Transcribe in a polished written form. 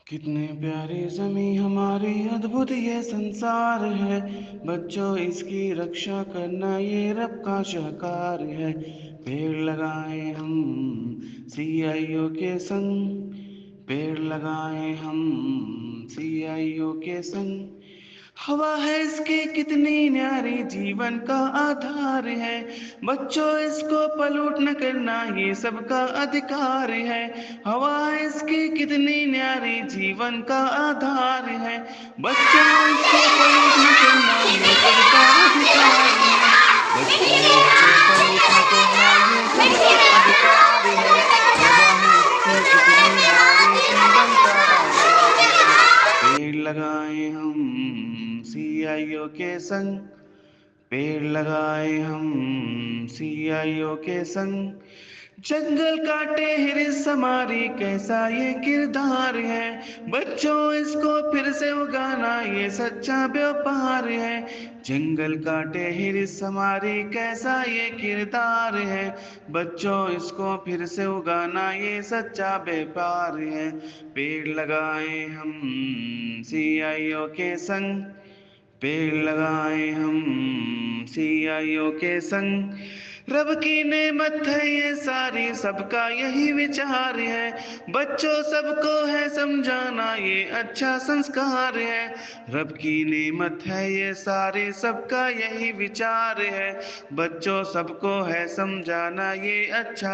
कितने प्यारी ज़मीं हमारी अद्भुत ये संसार है। बच्चों इसकी रक्षा करना ये रब का शाहकार है। पेड़ लगाए हम CIO के संग, पेड़ लगाए हम CIO के संग। हवा है इसकी कितनी न्यारी जीवन का आधार है। बच्चों इसको पलूट न करना ये सबका अधिकार है। हवा है इसकी कितनी न्यारी जीवन का आधार है। बच्चों इसको पलूट न करना ये सबका अधिकार है। बच्चों इसको पलूट न करना ये सबका अधिकार है। हवा है इसकी कितनी न्यारी जीवन का आधार है। पेड़ लगाए हम CIO के संग, पेड़ लगाए हम CIO के संग। जंगल काटे हिरिस हमारी कैसा ये किरदार है। बच्चों इसको फिर से उगाना ये सच्चा व्यापार है। जंगल काटे हिरिस हमारी कैसा ये किरदार है। बच्चों इसको फिर से उगाना ये सच्चा व्यापार है। पेड़ लगाए हम CIO के संग, पेड़ लगाए हम CIO के संग। रब की नेमत है ये सारी सबका यही विचार है। बच्चों सबको है समझाना ये अच्छा संस्कार है। रब की नेमत है ये सारी सबका यही विचार है। बच्चों सबको है समझाना ये अच्छा